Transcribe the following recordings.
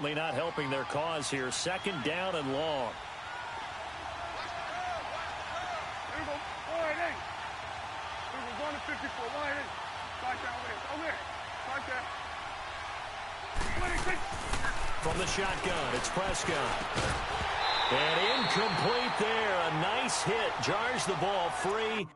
certainly not helping their cause here. Second down and long. From the shotgun, it's Prescott. And incomplete there. A nice hit. Jars the ball free.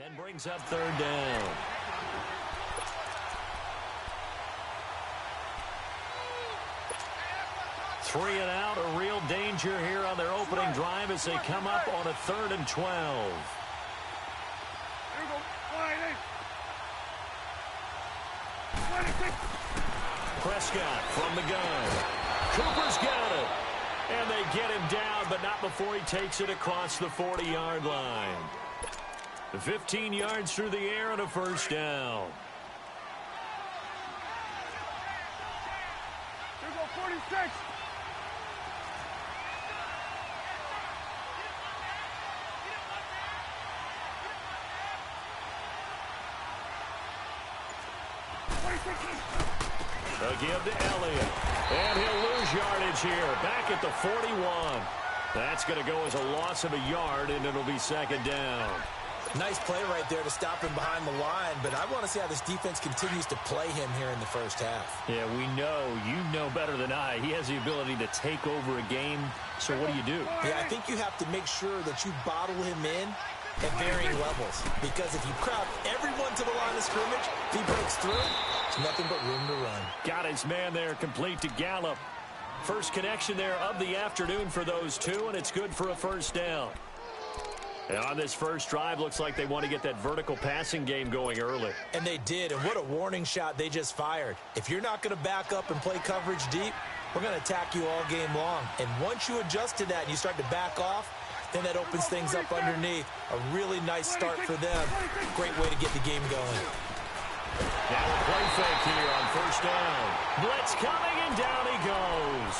And brings up third down. Three and out, a real danger here on their opening drive as they come up on a 3rd and 12. Prescott from the gun. Cooper's got it. And they get him down, but not before he takes it across the 40-yard line. 15 yards through the air and a first down. Here go 46. They'll give to Elliott. And he'll lose yardage here. Back at the 41. That's going to go as a loss of a yard, and it'll be second down. Nice play right there to stop him behind the line, but I want to see how this defense continues to play him here in the first half. Yeah, we know. You know better than I. He has the ability to take over a game, so what do? Yeah, I think you have to make sure that you bottle him in at varying levels, because if you crowd everyone to the line of scrimmage, if he breaks through, there's nothing but room to run. Got his man there, complete to Gallup. First connection there of the afternoon for those two, and it's good for a first down. And on this first drive, looks like they want to get that vertical passing game going early. And they did, and what a warning shot they just fired. If you're not going to back up and play coverage deep, we're going to attack you all game long. And once you adjust to that and you start to back off, then that opens things up underneath. A really nice start for them. Great way to get the game going. Now a play fake here on first down. Blitz coming, and down he goes.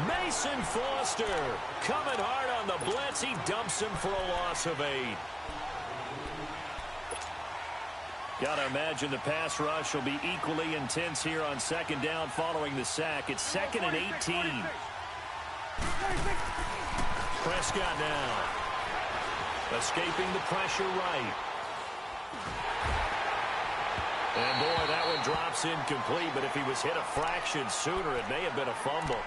Mason Foster coming hard on the blitz. He dumps him for a loss of 8. Got to imagine the pass rush will be equally intense here on second down following the sack. It's 2nd and 18. Prescott now. Escaping the pressure right. And boy, that one drops incomplete, but if he was hit a fraction sooner, it may have been a fumble.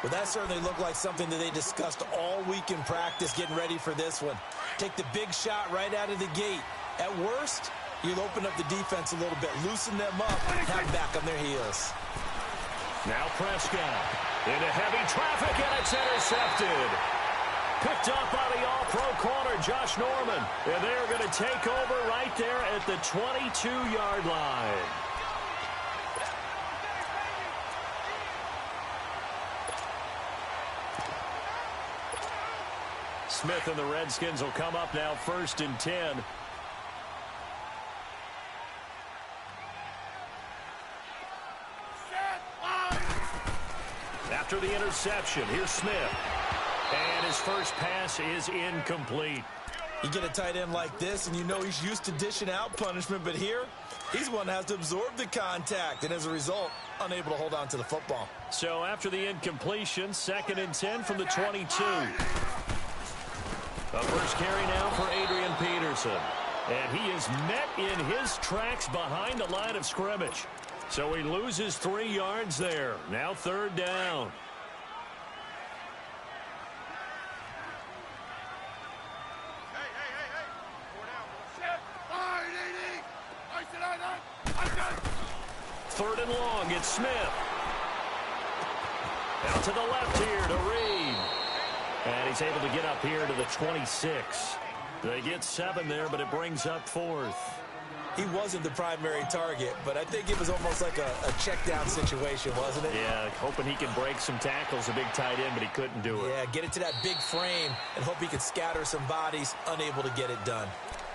Well, that certainly looked like something that they discussed all week in practice getting ready for this one. Take the big shot right out of the gate. At worst, you'll open up the defense a little bit, loosen them up, and have them back on their heels. Now Prescott into heavy traffic, and it's intercepted. Picked up by the all-pro corner, Josh Norman. And they're going to take over right there at the 22-yard line. Smith and the Redskins will come up now 1st and 10. After the interception, here's Smith. And his first pass is incomplete. You get a tight end like this, and you know he's used to dishing out punishment, but here, he's one that has to absorb the contact, and as a result, unable to hold on to the football. So after the incompletion, 2nd and 10 from the 22. The first carry now for Adrian Peterson. And he is met in his tracks behind the line of scrimmage. So he loses 3 yards there. Now 3rd down. Third and long, it's Smith. Out to the left here to Reed. And he's able to get up here to the 26. They get 7 there, but it brings up 4th. He wasn't the primary target, but I think it was almost like a check-down situation, wasn't it? Yeah, hoping he can break some tackles, a big tight end, but he couldn't do it. Yeah, get it to that big frame and hope he could scatter some bodies, unable to get it done.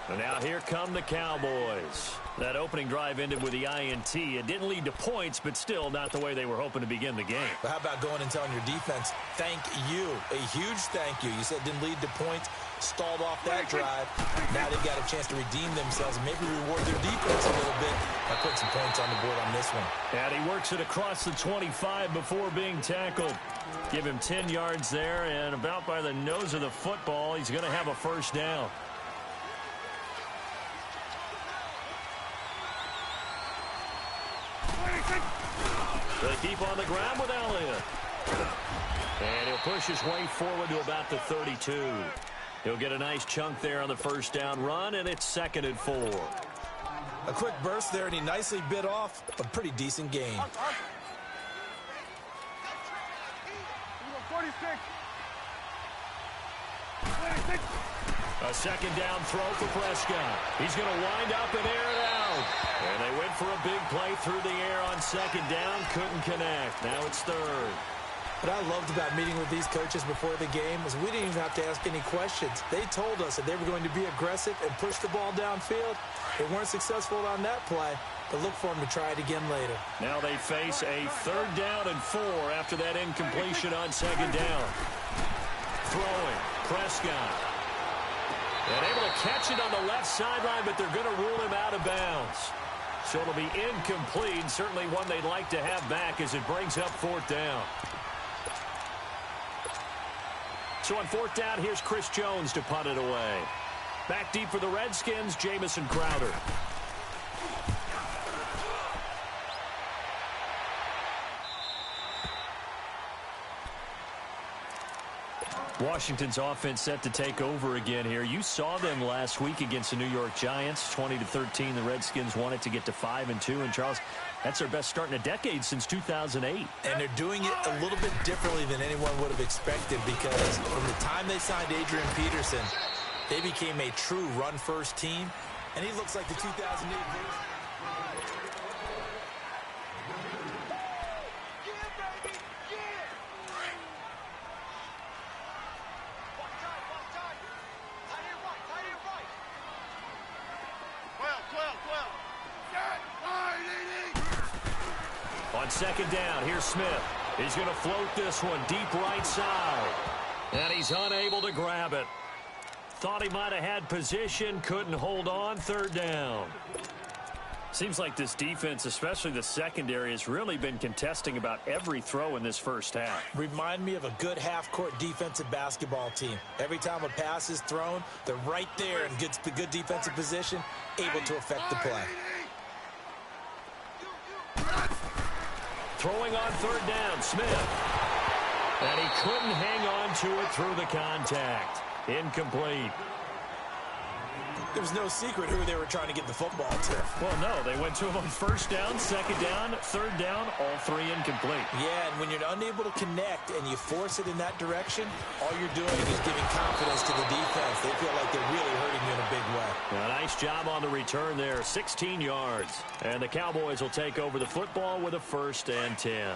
And now here come the Cowboys. That opening drive ended with the INT. It didn't lead to points, but still not the way they were hoping to begin the game. But how about going and telling your defense, thank you, a huge thank you. You said it didn't lead to points, stalled off that drive. Now they've got a chance to redeem themselves and maybe reward their defense a little bit by putting some points on the board on this one. And he works it across the 25 before being tackled. Give him 10 yards there, and about by the nose of the football, he's going to have a first down. They keep on the ground with Elliott. And he'll push his way forward to about the 32. He'll get a nice chunk there on the first down run, and it's 2nd and 4. A quick burst there, and he nicely bit off a pretty decent gain. 46. A 2nd down throw for Prescott. He's going to wind up and air it out. And they went for a big play through the air on 2nd down. Couldn't connect. Now it's 3rd. What I loved about meeting with these coaches before the game was we didn't even have to ask any questions. They told us that they were going to be aggressive and push the ball downfield. They weren't successful on that play, but look for them to try it again later. Now they face a 3rd down and 4 after that incompletion on 2nd down. Throwing, Prescott. And able to catch it on the left sideline, but they're going to rule him out of bounds. So it'll be incomplete, certainly one they'd like to have back as it brings up 4th down. So on 4th down, here's Chris Jones to punt it away. Back deep for the Redskins, Jamison Crowder. Washington's offense set to take over again here. You saw them last week against the New York Giants, 20-13. The Redskins wanted to get to 5-2. And Charles, that's their best start in a decade since 2008. And they're doing it a little bit differently than anyone would have expected because from the time they signed Adrian Peterson, they became a true run-first team. And he looks like the 2008 version. On 2nd down, here's Smith. He's going to float this one deep right side. And he's unable to grab it. Thought he might have had position, couldn't hold on. 3rd down. Seems like this defense, especially the secondary, has really been contesting about every throw in this first half. Remind me of a good half-court defensive basketball team. Every time a pass is thrown, they're right there in good defensive position, able to affect the play. Throwing on 3rd down, Smith. And he couldn't hang on to it through the contact. Incomplete. There was no secret who they were trying to get the football to. Well, no, they went to him on 1st down, 2nd down, 3rd down, all 3 incomplete. Yeah, and when you're unable to connect and you force it in that direction, all you're doing is giving confidence to the defense. They feel like they're really hurting you in a big way. A nice job on the return there, 16 yards. And the Cowboys will take over the football with a 1st and 10.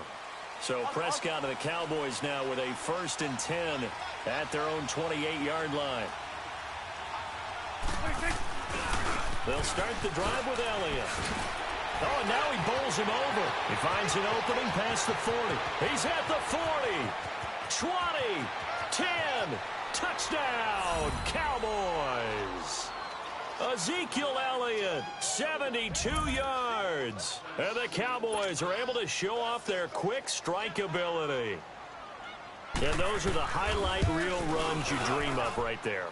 So Prescott and the Cowboys now with a 1st and 10 at their own 28-yard line. They'll start the drive with Elliott. Oh, and now he bowls him over. He finds an opening past the 40. He's at the 40. 20. 10. Touchdown, Cowboys. Ezekiel Elliott, 72 yards. And the Cowboys are able to show off their quick strike ability. And those are the highlight reel runs you dream of right there.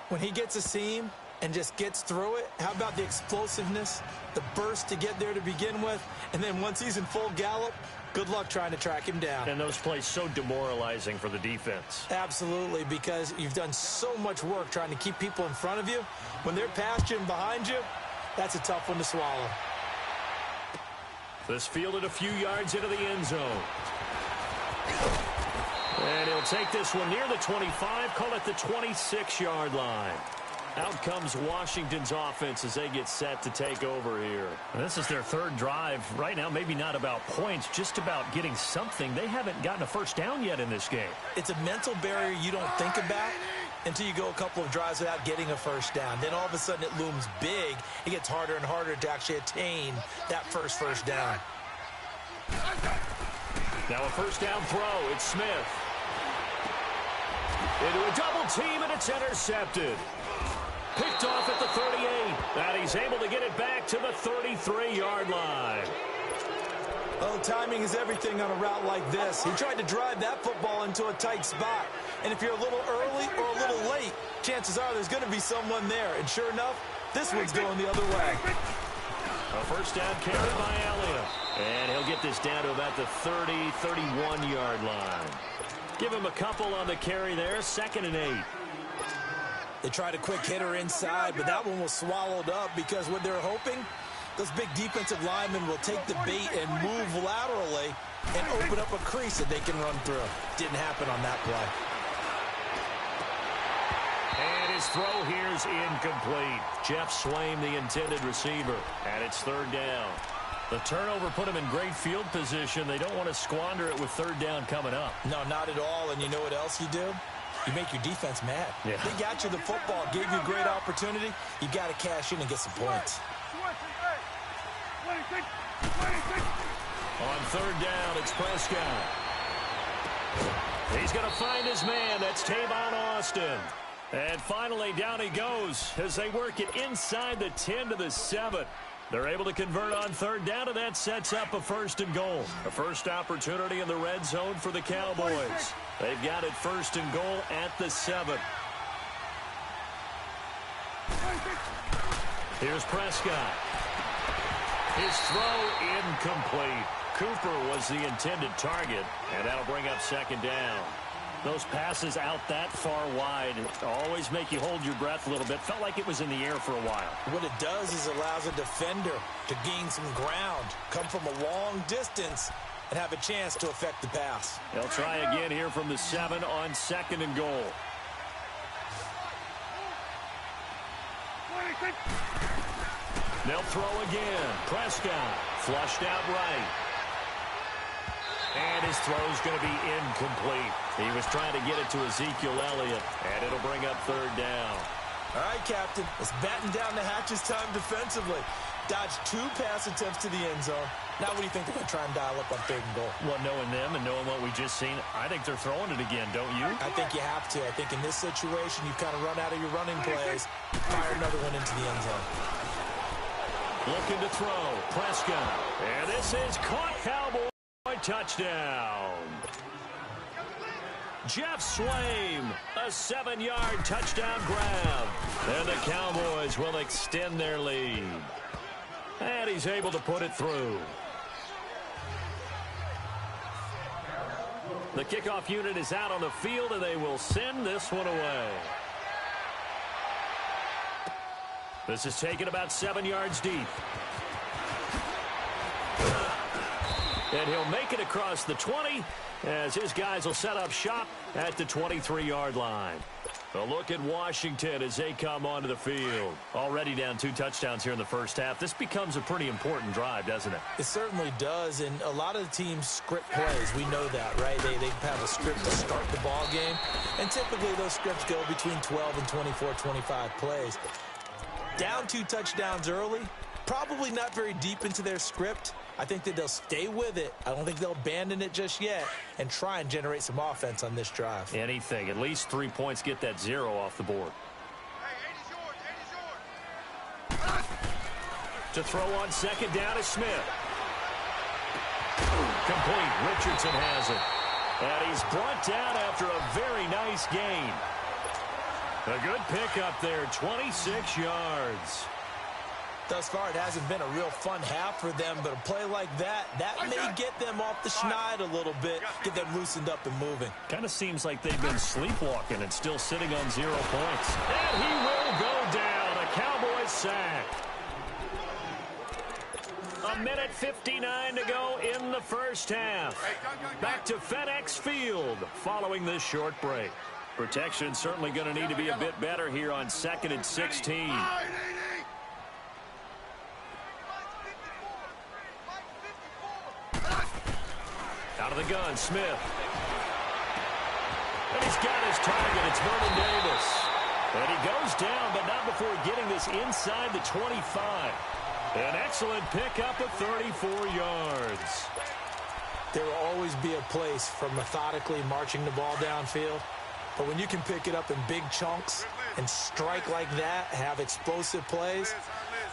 When he gets a seam and just gets through it, how about the explosiveness, the burst to get there to begin with, and then once he's in full gallop, good luck trying to track him down. And those plays so demoralizing for the defense. Absolutely, because you've done so much work trying to keep people in front of you. When they're past you and behind you, that's a tough one to swallow. This fielded a few yards into the end zone. And he'll take this one near the 25, call it the 26-yard line. Out comes Washington's offense as they get set to take over here. This is their third drive. Right now, maybe not about points, just about getting something. They haven't gotten a first down yet in this game. It's a mental barrier you don't think about until you go a couple of drives without getting a first down. Then all of a sudden it looms big. It gets harder and harder to actually attain that first down. Now a first down throw. It's Smith. Into a double team, and it's intercepted. Picked off at the 38, and he's able to get it back to the 33-yard line. Oh, timing is everything on a route like this. He tried to drive that football into a tight spot. And if you're a little early or a little late, chances are there's going to be someone there. And sure enough, this one's going the other way. A first down carry by Elliott. And he'll get this down to about the 30, 31-yard line. Give him a couple on the carry there, 2nd and 8. They tried a quick hitter inside, but that one was swallowed up because what they're hoping, those big defensive linemen will take the bait and move laterally and open up a crease that they can run through. Didn't happen on that play. And his throw here's incomplete. Jeff Swaim, the intended receiver, and it's 3rd down. The turnover put him in great field position. They don't want to squander it with 3rd down coming up. No, not at all. And you know what else you do? You make your defense mad. Yeah. They got you the football, gave you a great opportunity. You got to cash in and get some points. On 3rd down, it's Prescott. He's going to find his man. That's Tavon Austin. And finally, down he goes as they work it inside the 10 to the 7. They're able to convert on 3rd down, and that sets up a 1st and goal. A first opportunity in the red zone for the Cowboys. They've got it 1st and goal at the 7. Here's Prescott. His throw incomplete. Cooper was the intended target, and that'll bring up 2nd down. Those passes out that far wide always make you hold your breath a little bit. Felt like it was in the air for a while. What it does is allows a defender to gain some ground, come from a long distance, and have a chance to affect the pass. They'll try again here from the 7 on 2nd and goal. They'll throw again. Prescott flushed out right. And his throw's going to be incomplete. He was trying to get it to Ezekiel Elliott, and it'll bring up 3rd down. All right, Captain. It's batten down the hatches time defensively. Dodged 2 pass attempts to the end zone. Now what do you think they're going to try and dial up on 3rd and goal? Well, knowing them and knowing what we just seen, I think they're throwing it again, don't you? I think you have to. I think in this situation, you've kind of run out of your running plays. Fire another one into the end zone. Looking to throw. Prescott. And this is caught. Cowboy touchdown. Jeff Swaim, a 7-yard touchdown grab. And the Cowboys will extend their lead. And he's able to put it through. The kickoff unit is out on the field, and they will send this one away. This is taken about 7 yards deep. And he'll make it across the 20 as his guys will set up shop at the 23-yard line. A look at Washington as they come onto the field. Already down 2 touchdowns here in the first half. This becomes a pretty important drive, doesn't it? It certainly does, and a lot of the teams script plays. We know that, right? They have a script to start the ball game, and typically those scripts go between 12 and 24, 25 plays. Down 2 touchdowns early, probably not very deep into their script. I think that they'll stay with it. I don't think they'll abandon it just yet and try and generate some offense on this drive. Anything. At least 3 points, get that 0 off the board. To throw on 2nd down is Smith. Complete. Richardson has it. And he's brought down after a very nice gain. A good pickup there, 26 yards. Thus far, it hasn't been a real fun half for them, but a play like that may get them off the schneid a little bit, get them loosened up and moving. Kind of seems like they've been sleepwalking and still sitting on 0 points. And he will go down. A Cowboys sack. A minute 59 to go in the first half. Back to FedEx Field following this short break. Protection certainly going to need to be a bit better here on 2nd and 16. Out of the gun, Smith. And he's got his target. It's Vernon Davis. And he goes down, but not before getting this inside the 25. An excellent pickup of 34 yards. There will always be a place for methodically marching the ball downfield. But when you can pick it up in big chunks and strike like that, have explosive plays,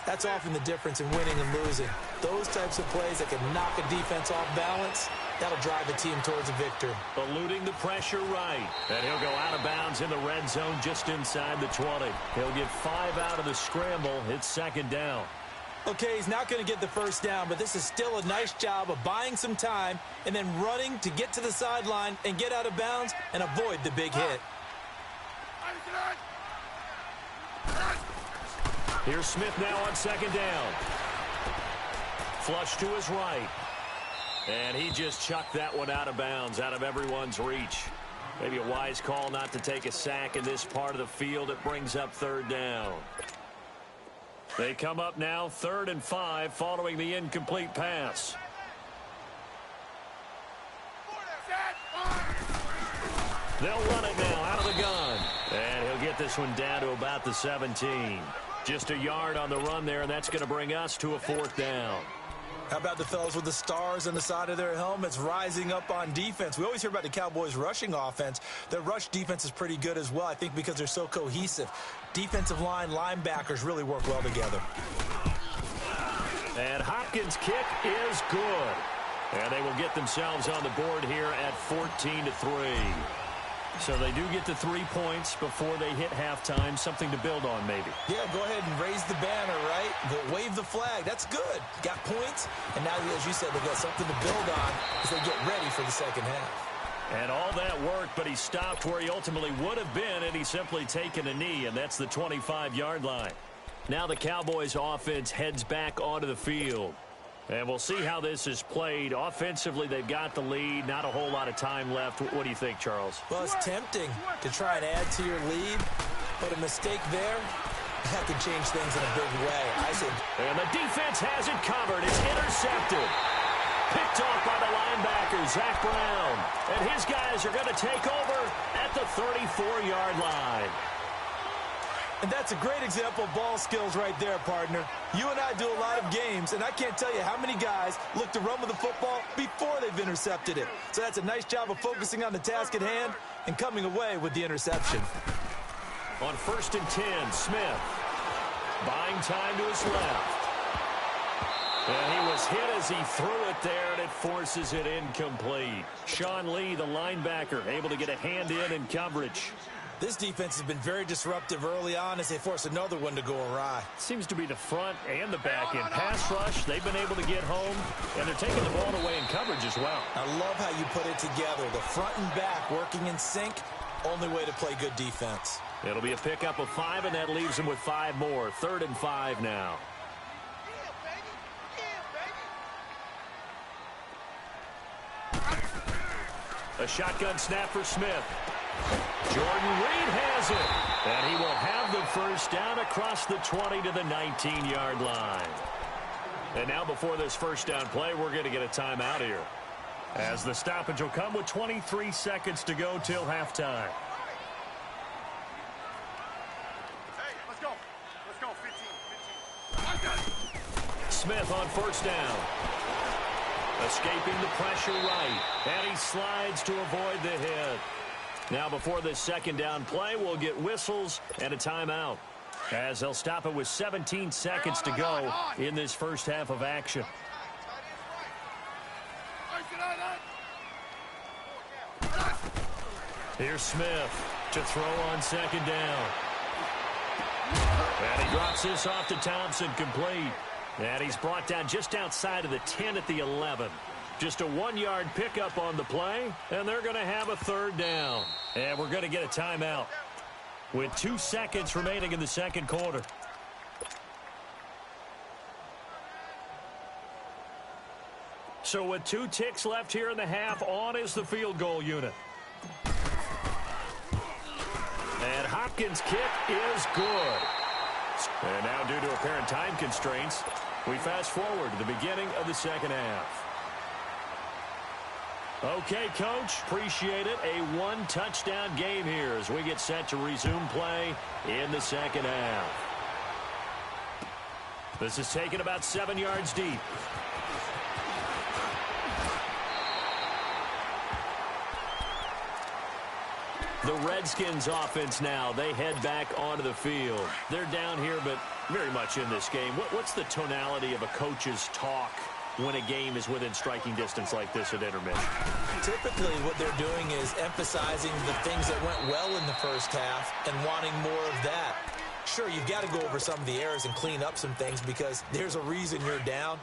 that's often the difference in winning and losing. Those types of plays that can knock a defense off balance, that'll drive a team towards a victory. Eluding the pressure right. And he'll go out of bounds in the red zone just inside the 20. He'll get 5 out of the scramble. It's 2nd down. Okay, he's not going to get the first down, but this is still a nice job of buying some time and then running to get to the sideline and get out of bounds and avoid the big hit. Here's Smith now on 2nd down. Flush to his right. And he just chucked that one out of bounds, out of everyone's reach. Maybe a wise call not to take a sack in this part of the field. It brings up 3rd down. They come up now 3rd and 5 following the incomplete pass. They'll run it now out of the gun. And he'll get this one down to about the 17. Just a yard on the run there, and that's going to bring us to a 4th down. How about the fellas with the stars on the side of their helmets rising up on defense? We always hear about the Cowboys' rushing offense. Their rush defense is pretty good as well, I think, because they're so cohesive. Defensive line, linebackers really work well together. And Hopkins' kick is good. And they will get themselves on the board here at 14-3. So they do get the 3 points before they hit halftime. Something to build on, maybe. Yeah, go ahead and raise the banner, right? Wave the flag. That's good. Got points. And now, as you said, they've got something to build on as they get ready for the second half. And all that work, but he stopped where he ultimately would have been, and he's simply taken a knee, and that's the 25-yard line. Now the Cowboys' offense heads back onto the field. And we'll see how this is played. Offensively, they've got the lead. Not a whole lot of time left. What do you think, Charles? Well, it's tempting to try and add to your lead, but a mistake there, that could change things in a big way. And the defense has it covered. It's intercepted. Picked off by the linebacker, Zach Brown. And his guys are going to take over at the 34-yard line. And that's a great example of ball skills right there, partner. You and I do a lot of games, and I can't tell you how many guys look to run with the football before they've intercepted it. So that's a nice job of focusing on the task at hand and coming away with the interception. On 1st and 10, Smith buying time to his left. And he was hit as he threw it there, and it forces it incomplete. Sean Lee, the linebacker, able to get a hand in coverage. This defense has been very disruptive early on as they force another one to go awry. Seems to be the front and the back end. Pass rush, they've been able to get home, and they're taking the ball away in coverage as well. I love how you put it together. The front and back working in sync, only way to play good defense. It'll be a pickup of 5, and that leaves them with 5 more. 3rd and 5 now. A shotgun snap for Smith. Jordan Reed has it, and he will have the first down across the 20 to the 19-yard line. And now before this first down play, we're going to get a timeout here, as the stoppage will come with 23 seconds to go till halftime. Hey, let's go. Let's go, 15. Smith on 1st down. Escaping the pressure right, and he slides to avoid the hit. Now before this 2nd down play, we'll get whistles and a timeout, as they'll stop it with 17 seconds to go in this first half of action. Here's Smith to throw on 2nd down. And he drops this off to Thompson, complete. And he's brought down just outside of the 10 at the 11. Just a 1-yard pickup on the play, and they're going to have a 3rd down. And we're going to get a timeout with 2 seconds remaining in the second quarter. So with 2 ticks left here in the half, on is the field goal unit. And Hopkins' kick is good. And now, due to apparent time constraints, we fast forward to the beginning of the second half. Okay, Coach, appreciate it. A one-touchdown game here as we get set to resume play in the second half. This is taken about 7 yards deep. The Redskins offense now, they head back onto the field. They're down here, but very much in this game. What's the tonality of a coach's talk when a game is within striking distance like this at intermission? Typically, what they're doing is emphasizing the things that went well in the first half and wanting more of that. Sure, you've got to go over some of the errors and clean up some things because there's a reason you're down.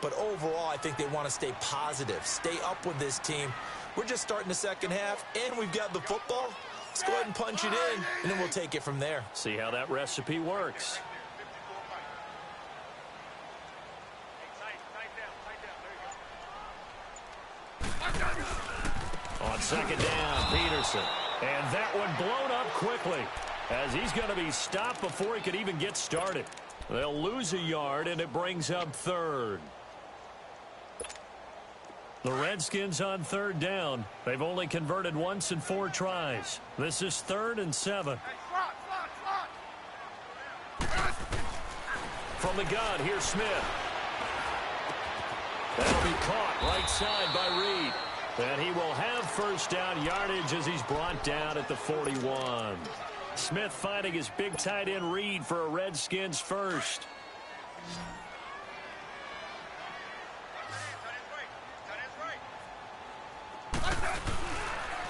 But overall, I think they want to stay positive, stay up with this team. We're just starting the second half, and we've got the football. Let's go ahead and punch it in, and then we'll take it from there. See how that recipe works. On second down, Peterson. And that one blown up quickly as he's going to be stopped before he could even get started. They'll lose a yard, and it brings up third. The Redskins on third down. They've only converted once in 4 tries. This is 3rd and 7. From the gun, here's Smith. That'll be caught right side by Reed. And he will have first down yardage as he's brought down at the 41. Smith finding his big tight end Reed for a Redskins first.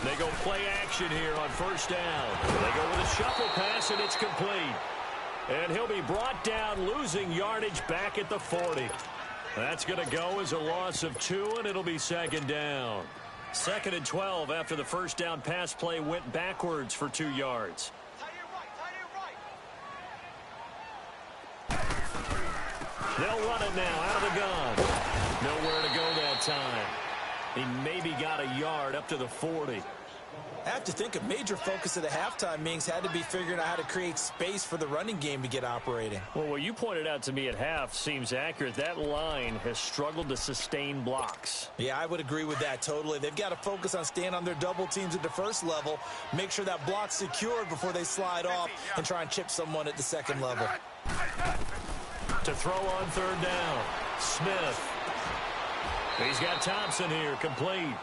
They go play action here on first down. They go with a shuffle pass, and it's complete. And he'll be brought down, losing yardage back at the 40. That's going to go as a loss of 2, and it'll be second down. 2nd and 12 after the first down pass play went backwards for 2 yards. They'll run it now out of the gun. Nowhere to go that time. He maybe got a yard up to the 40. I have to think a major focus of the halftime meetings had to be figuring out how to create space for the running game to get operating. Well, what you pointed out to me at half seems accurate. That line has struggled to sustain blocks. Yeah, I would agree with that totally. They've got to focus on staying on their double teams at the first level, make sure that block's secured before they slide off and try and chip someone at the second level. To throw on third down, Smith. He's got Thompson here, complete.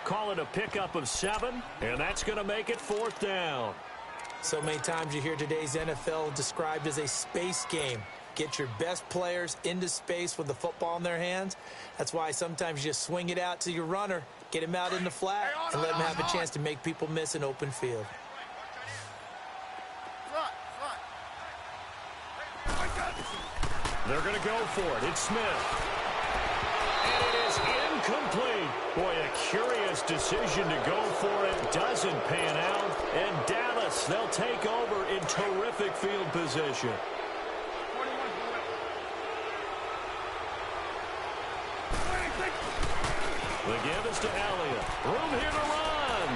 Call it a pickup of 7, and that's going to make it 4th down. So many times you hear today's NFL described as a space game. Get your best players into space with the football in their hands. That's why sometimes you just swing it out to your runner, get him out in the flat, and let him have a chance to make people miss an open field. They're going to go for it. It's Smith. And it is incomplete. Boy, a curious decision to go for it. Doesn't pan out. And Dallas, they'll take over in terrific field position. The give is to Elliott. Room here to run.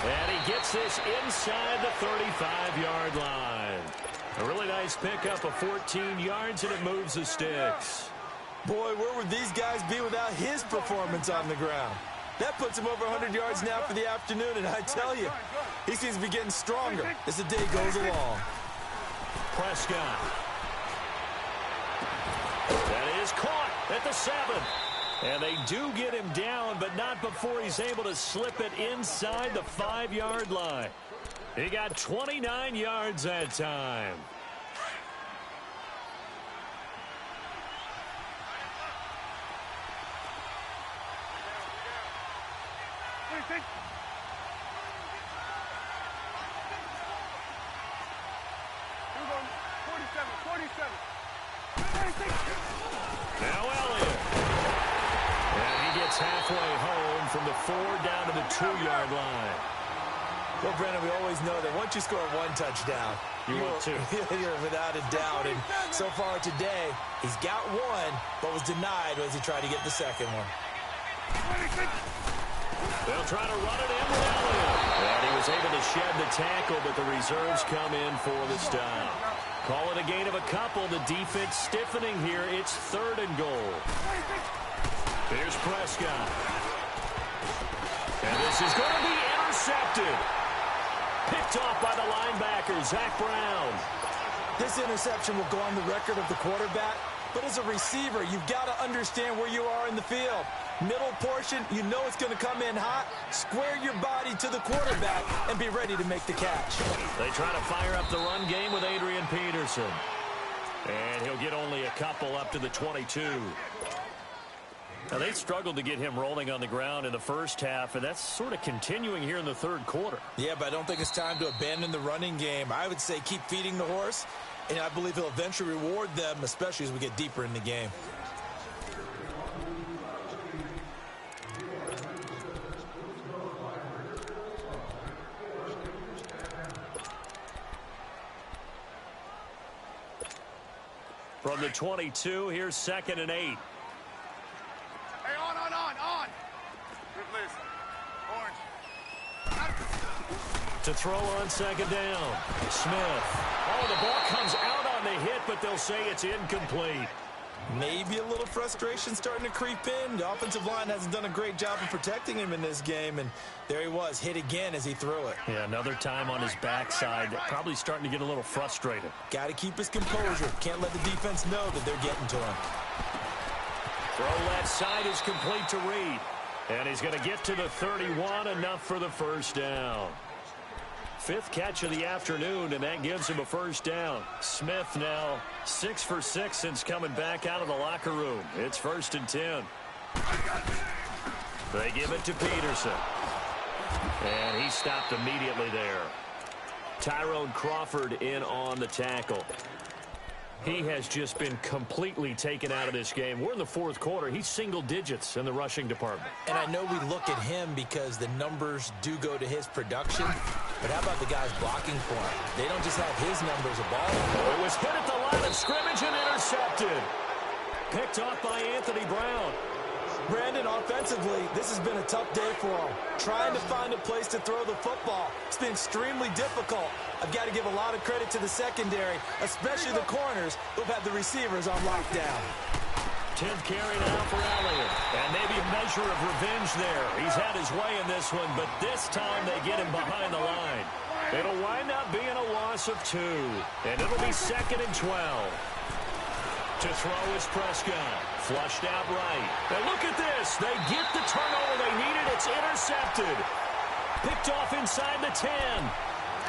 And he gets this inside the 35-yard line. A really nice pickup of 14 yards, and it moves the sticks. Boy, where would these guys be without his performance on the ground? That puts him over 100 yards now for the afternoon, and I tell you, he seems to be getting stronger as the day goes along. Prescott. That is caught at the 7. And they do get him down, but not before he's able to slip it inside the 5-yard line. He got 29 yards that time. Now Elliott. And he gets halfway home from the 4 down to the 2-yard line. Well, Brennan, we always know that once you score 1 touchdown, you want 2. You're without a doubt. And so far today, he's got 1, but was denied as he tried to get the second one. They'll try to run it in with Elliott. And he was able to shed the tackle, but the reserves come in for the stop. Call it a gain of a couple. The defense stiffening here. It's 3rd and goal. Here's Prescott. And this is going to be intercepted. Picked off by the linebacker, Zach Brown. This interception will go on the record of the quarterback, but as a receiver, you've got to understand where you are in the field. Middle portion, you know it's going to come in hot. Square your body to the quarterback and be ready to make the catch. They try to fire up the run game with Adrian Peterson. And he'll get only a couple up to the 22. Now, they struggled to get him rolling on the ground in the first half, and that's sort of continuing here in the 3rd quarter. Yeah, but I don't think it's time to abandon the running game. I would say keep feeding the horse, and I believe he'll eventually reward them, especially as we get deeper in the game. From the 22, here's 2nd and 8. Hey, on. Good list. Orange. To throw on 2nd down. Smith. Oh, the ball comes out on the hit, but they'll say it's incomplete. Maybe a little frustration starting to creep in. The offensive line hasn't done a great job of protecting him in this game, and there he was, hit again as he threw it. Yeah, another time on his backside, probably starting to get a little frustrated. Got to keep his composure. Can't let the defense know that they're getting to him. Throw left side is complete to Reed. And he's going to get to the 31, enough for the 1st down. 5th catch of the afternoon, and that gives him a 1st down. Smith now 6 for 6 since coming back out of the locker room. It's 1st and 10. They give it to Peterson. And he stopped immediately there. Tyrone Crawford in on the tackle. He has just been completely taken out of this game. We're in the 4th quarter. He's single digits in the rushing department. And I know we look at him because the numbers do go to his production, but how about the guys blocking for him? They don't just have his numbers of ball. Oh, it was hit at the line of scrimmage and intercepted. Picked off by Anthony Brown. Brandon, offensively, this has been a tough day for him. Trying to find a place to throw the football. It's been extremely difficult. I've got to give a lot of credit to the secondary, especially the corners who've had the receivers on lockdown. 10th carry now for Elliott. And maybe a measure of revenge there. He's had his way in this one, but this time they get him behind the line. It'll wind up being a loss of 2. And it'll be 2nd and 12. To throw is Prescott. Flushed out right. And look at this. They get the turnover they needed. It's intercepted. Picked off inside the 10.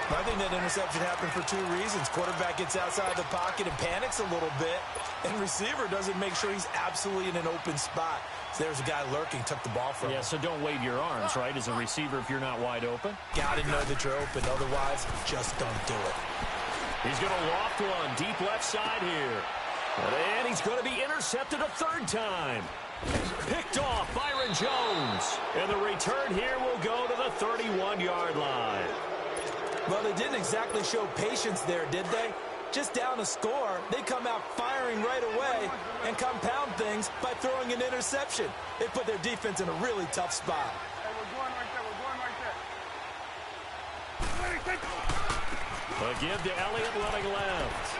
I think that interception happened for 2 reasons. Quarterback gets outside the pocket and panics a little bit, and receiver doesn't make sure he's absolutely in an open spot. So there's a guy lurking, took the ball from him. Yeah, so don't wave your arms, right, as a receiver if you're not wide open. Got to know that you're open. Otherwise, just don't do it. He's going to loft one deep left side here. And he's going to be intercepted a 3rd time. Picked off Byron Jones. And the return here will go to the 31-yard line. Well, they didn't exactly show patience there, did they? Just down a score, they come out firing right away and compound things by throwing an interception. They put their defense in a really tough spot. Hey, we're going right there. A give to Elliott running left.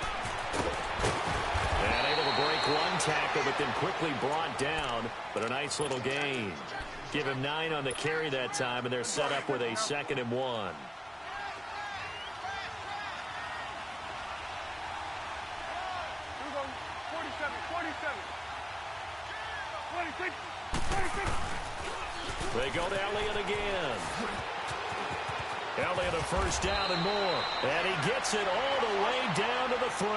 And able to break one tackle, but then quickly brought down. But a nice little gain. Give him 9 on the carry that time, and they're set up with a 2nd and 1. They go to Elliott again. Elliott a 1st down and more. And he gets it all the way down to the 3.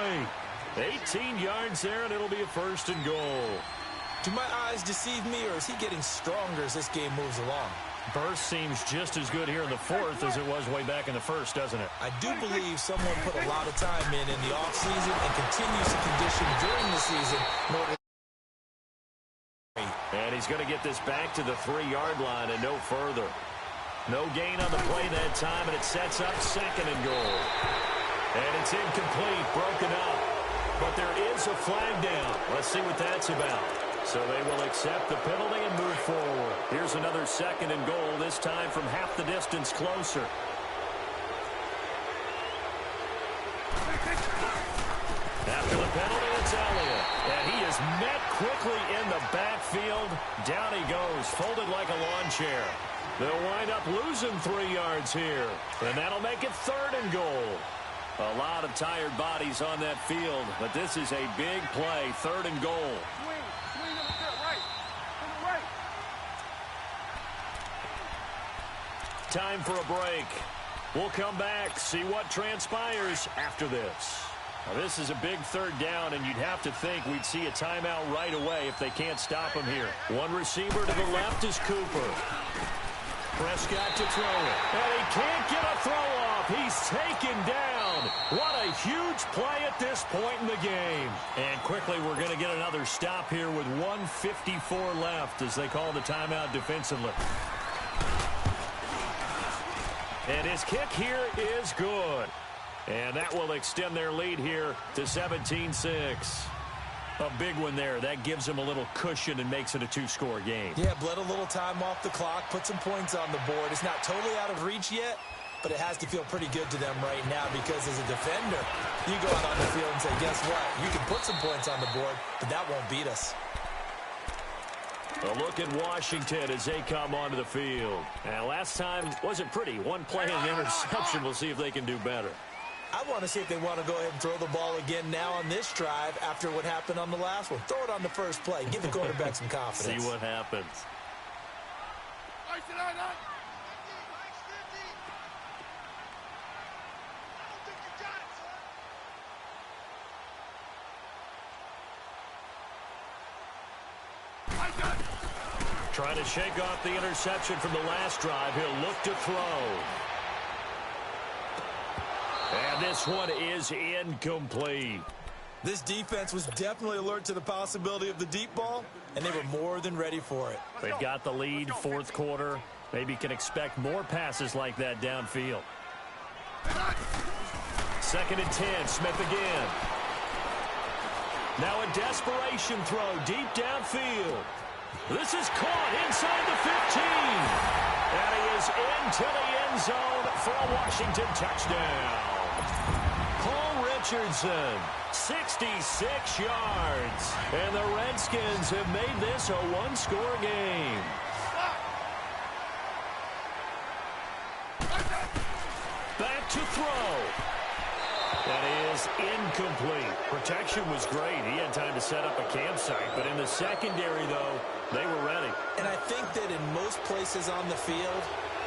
18 yards there, and it'll be a 1st and goal. Do my eyes deceive me, or is he getting stronger as this game moves along? Burst seems just as good here in the 4th as it was way back in the 1st, doesn't it? I do believe someone put a lot of time in the offseason and continues to condition during the season in order. And he's going to get this back to the 3-yard line and no further. No gain on the play that time, and it sets up 2nd and goal. And it's incomplete, broken up. But there is a flag down. Let's see what that's about. So they will accept the penalty and move forward. Here's another 2nd and goal, this time from half the distance closer. After the penalty, it's Elliott. And he is met quickly in the backfield. Down he goes, folded like a lawn chair. They'll wind up losing 3 yards here. And that'll make it 3rd and goal. A lot of tired bodies on that field, but this is a big play, 3rd and goal. Swing over there, right. To the right. Time for a break. We'll come back, see what transpires after this. Now, this is a big 3rd down, and you'd have to think we'd see a timeout right away if they can't stop him here. One receiver to the left is Cooper. Prescott to throw it. And he can't get a throw off. He's taken down. What a huge play at this point in the game. And quickly we're going to get another stop here with 1:54 left as they call the timeout defensively. And his kick here is good. And that will extend their lead here to 17-6. A big one there. That gives them a little cushion and makes it a 2-score game. Yeah, bled a little time off the clock, put some points on the board. It's not totally out of reach yet, but it has to feel pretty good to them right now because as a defender, you go out on the field and say, guess what? You can put some points on the board, but that won't beat us. A look at Washington as they come onto the field. And last time wasn't pretty. One play and an interception. We'll see if they can do better. I want to see if they want to go ahead and throw the ball again now on this drive after what happened on the last one. Throw it on the first play. Give the quarterback some confidence. See what happens. Trying to shake off the interception from the last drive. He'll look to throw. And this one is incomplete. This defense was definitely alert to the possibility of the deep ball, and they were more than ready for it. They've got the lead, 4th quarter. Maybe can expect more passes like that downfield. 2nd and 10, Smith again. Now a desperation throw deep downfield. This is caught inside the 15. And he is into the end zone for a Washington touchdown. Paul Richardson, 66 yards. And the Redskins have made this a 1-score game. Back to throw. That is incomplete. Protection was great. He had time to set up a campsite. But in the secondary, though, they were ready. And I think that in most places on the field,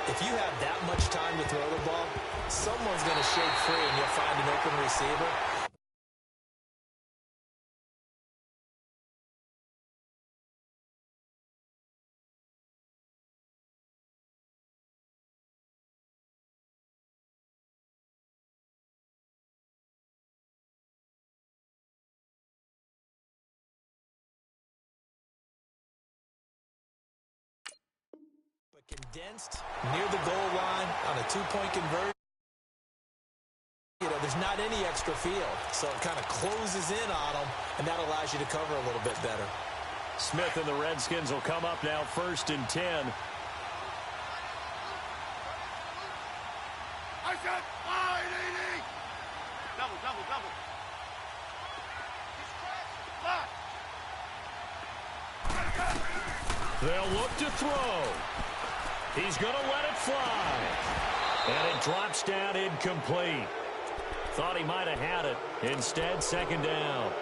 if you have that much time to throw the ball, someone's going to shake free and you'll find an open receiver. Condensed near the goal line on a 2-point conversion. There's not any extra field, so it kind of closes in on them, and that allows you to cover a little bit better. Smith and the Redskins will come up now 1st and 10. I said, double. They'll look to throw. He's going to let it fly. And it drops down incomplete. Thought he might have had it. Instead, 2nd down.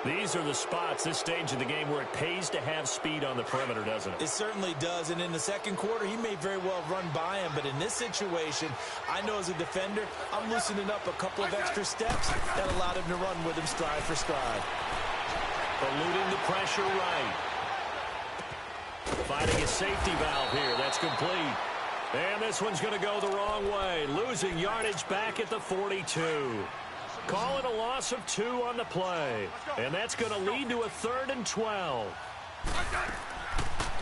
These are the spots, this stage of the game, where it pays to have speed on the perimeter, doesn't it? It certainly does. And in the 2nd quarter, he may very well run by him. But in this situation, I know as a defender, I'm loosening up a couple of extra steps that allowed him to run with him stride for stride. Eluding the pressure right. Finding a safety valve here. That's complete. And this one's going to go the wrong way. Losing yardage back at the 42. Call it a loss of 2 on the play. And that's going to lead to a 3rd and 12.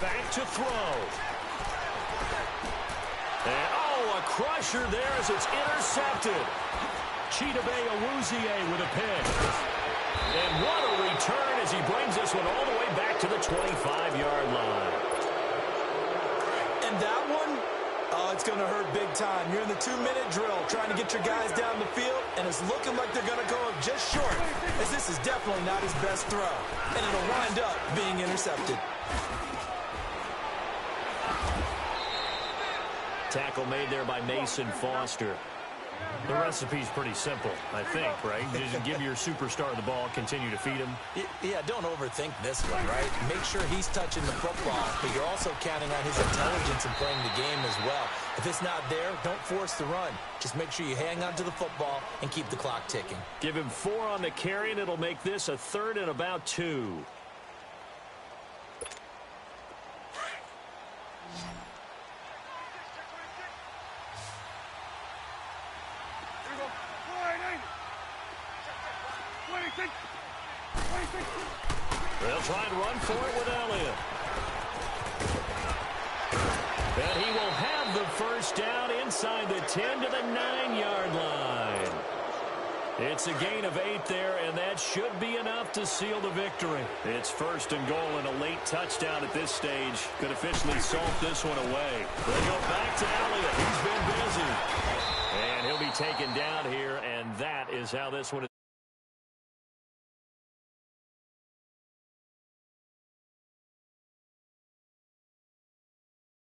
Back to throw. And, a crusher there as it's intercepted. Chidobe Awuzie with a pick. And what a return as he brings this one all the way going to hurt big time. You're in the 2-minute drill trying to get your guys down the field, and it's looking like they're going to go up just short, as this is definitely not his best throw, and it'll wind up being intercepted. Tackle made there by Mason Foster. The recipe's pretty simple, I think, right? Just give your superstar the ball, continue to feed him. Yeah, don't overthink this one, right? Make sure he's touching the football, but you're also counting on his intelligence in playing the game as well. If it's not there, don't force the run. Just make sure you hang on to the football and keep the clock ticking. Give him 4 on the carry, and it'll make this a 3rd and about 2. They'll try and run for it with Elliott. And he will have the first down inside the 10 to the 9-yard line. It's a gain of 8 there, and that should be enough to seal the victory. It's 1st and goal and a late touchdown at this stage. Could officially salt this one away. They go back to Elliott. He's been busy. And he'll be taken down here, and that is how this one is.